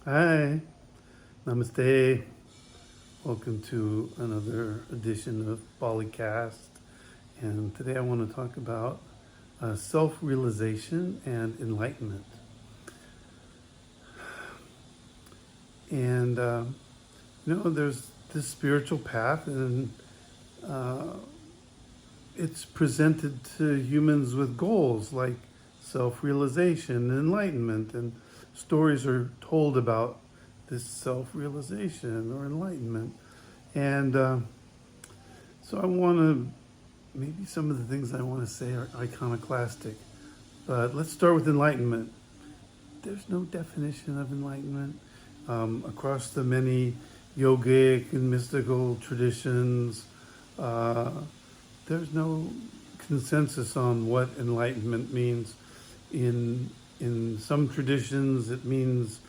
Hi, namaste. Welcome to another edition of Polycast. And today I want to talk about self-realization and enlightenment. And, there's this spiritual path, and uh, it's presented to humans with goals like self-realization, enlightenment, and stories are told about this self-realization or enlightenment. And so I want to, maybe some of the things I want to say are iconoclastic, but let's start with enlightenment. There's no definition of enlightenment. Across the many yogic and mystical traditions, uh, there's no consensus on what enlightenment means. In some traditions, it means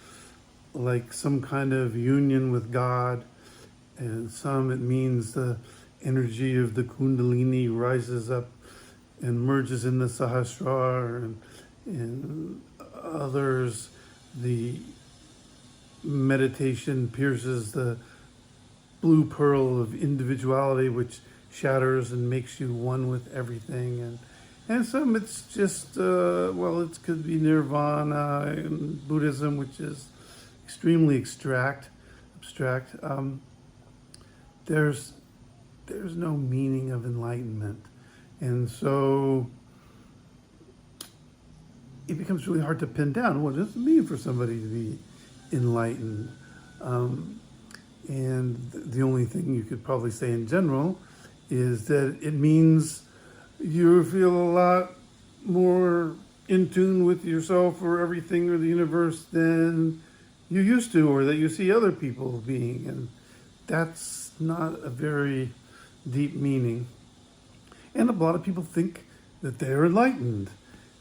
like some kind of union with God, and some it means the energy of the Kundalini rises up and merges in the Sahasrara, and in others, the meditation pierces the blue pearl of individuality, which shatters and makes you one with everything. And some it's just, it could be nirvana in Buddhism, which is extremely abstract. There's no meaning of enlightenment. And so it becomes really hard to pin down what does it mean for somebody to be enlightened. And the only thing you could probably say in general is that it means you feel a lot more in tune with yourself or everything or the universe than you used to, or that you see other people being. And that's not a very deep meaning. And a lot of people think that they're enlightened.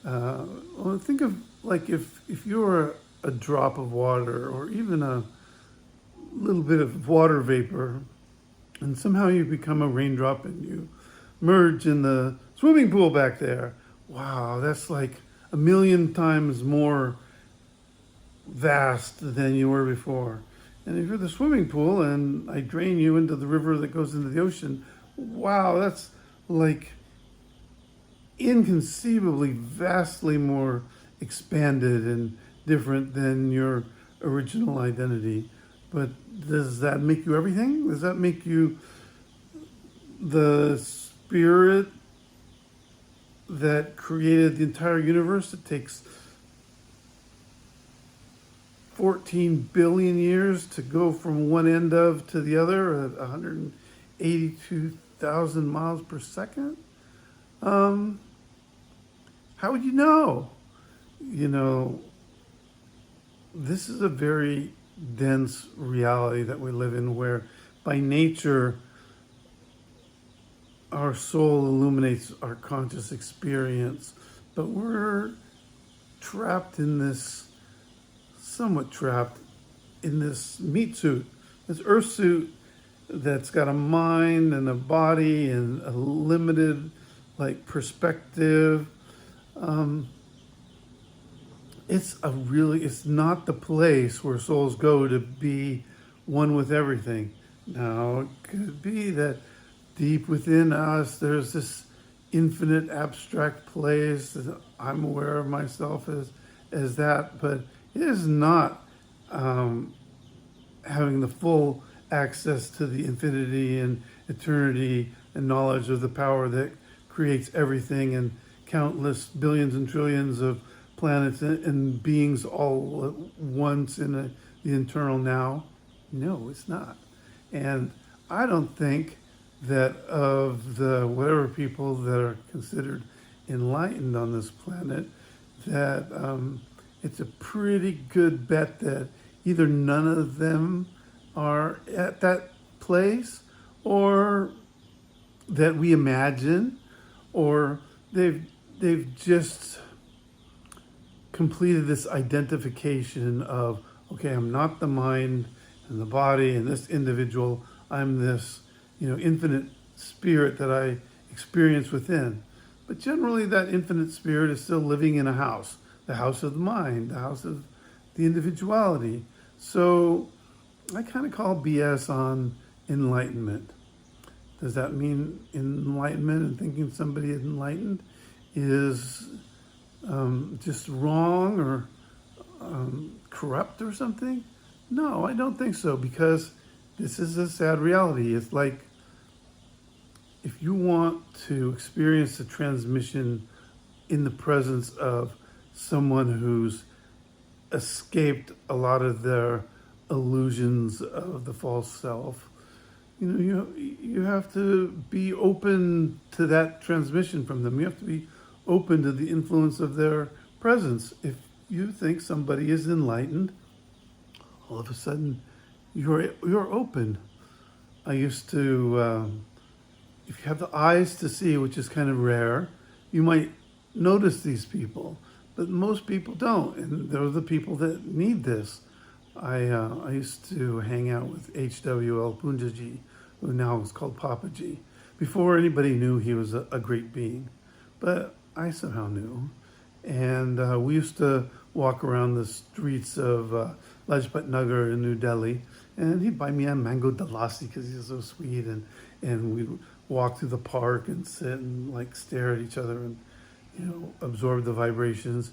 Think of like if you're a drop of water or even a little bit of water vapor, and somehow you become a raindrop and you merge in the swimming pool back there. Wow, that's like a million times more vast than you were before. And if you're the swimming pool and I drain you into the river that goes into the ocean, wow, that's like inconceivably vastly more expanded and different than your original identity. But does that make you everything? Does that make you the spirit that created the entire universe? It takes 14 billion years to go from one end of to the other at 182,000 miles per second. How would you know? You know, this is a very dense reality that we live in, where by nature our soul illuminates our conscious experience, but we're somewhat trapped in this meat suit, this earth suit that's got a mind and a body and a limited perspective. It's not the place where souls go to be one with everything. Now, it could be that deep within us there's this infinite abstract place that I'm aware of myself as that, but it is not having the full access to the infinity and eternity and knowledge of the power that creates everything and countless billions and trillions of planets and beings all at once in the eternal now. No, it's not. And I don't think that of the whatever people that are considered enlightened on this planet, that it's a pretty good bet that either none of them are at that place, or that we imagine, or they've just completed this identification of, okay, I'm not the mind and the body and this individual, I'm this, infinite spirit that I experience within. But generally that infinite spirit is still living in a house, the house of the mind, the house of the individuality. So I kind of call BS on enlightenment. Does that mean enlightenment and thinking somebody is enlightened is just wrong or corrupt or something? No, I don't think so, because this is a sad reality. It's like if you want to experience the transmission in the presence of someone who's escaped a lot of their illusions of the false self, you have to be open to that transmission from them. You have to be open to the influence of their presence. If you think somebody is enlightened, all of a sudden you're open. I used to, if you have the eyes to see, which is kind of rare, you might notice these people, but most people don't, and they're the people that need this. I used to hang out with H.W.L. Punjaji, who now is called Papaji, before anybody knew he was a great being, but I somehow knew. And we used to walk around the streets of Lajpat Nagar in New Delhi, and he'd buy me a mango dalasi because he was so sweet, and we'd walk through the park and sit and like stare at each other and absorb the vibrations.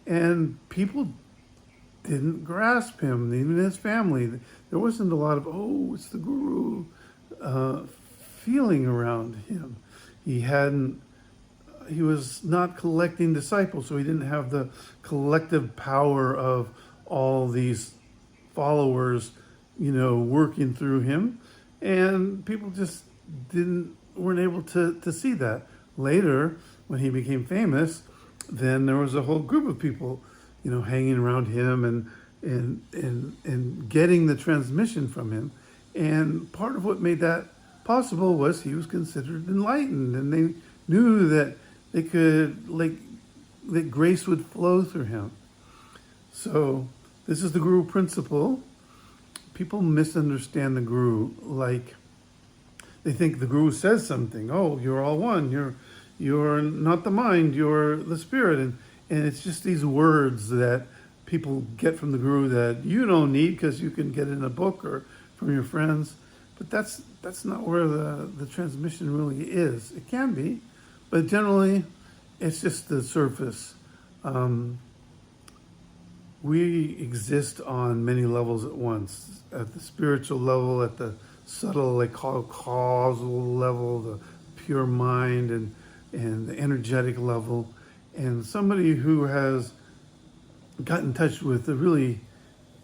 And people didn't grasp him, even his family. There wasn't a lot of, oh, it's the guru feeling around him. He was not collecting disciples, so he didn't have the collective power of all these followers, working through him. And people just weren't able to see that. Later, when he became famous, then there was a whole group of people, hanging around him and getting the transmission from him. And part of what made that possible was he was considered enlightened, and they knew that they could, that grace would flow through him. So this is the guru principle. People misunderstand the guru, like they think the guru says something. Oh, you're all one. You're not the mind. You're the spirit. And it's just these words that people get from the guru that you don't need because you can get in a book or from your friends. But that's not where the transmission really is. It can be, but generally it's just the surface. We exist on many levels at once. At the spiritual level, at the subtle, they call causal level, the pure mind, and the energetic level. And somebody who has got in touch with the really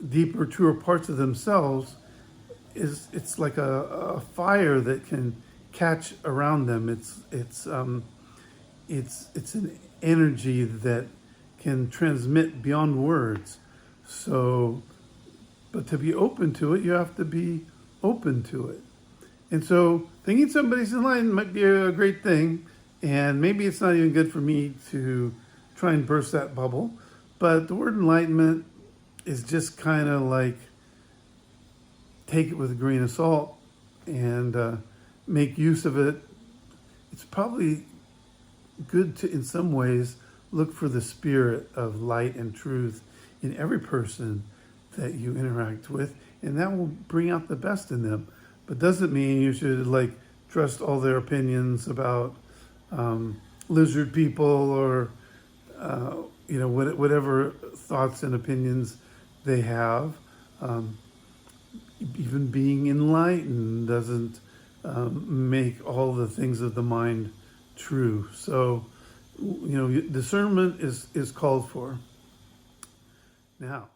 deeper, truer parts of themselves it's like a fire that can catch around them. It's an energy that can transmit beyond words. So, but to be open to it, you have to be open to it. And so thinking somebody's enlightened might be a great thing, and maybe it's not even good for me to try and burst that bubble. But the word enlightenment is just kind of like, take it with a grain of salt and make use of it. It's probably good to, in some ways, look for the spirit of light and truth in every person that you interact with, and that will bring out the best in them. But doesn't mean you should trust all their opinions about lizard people or whatever thoughts and opinions they have. Even being enlightened doesn't make all the things of the mind true. So, discernment is called for. Now,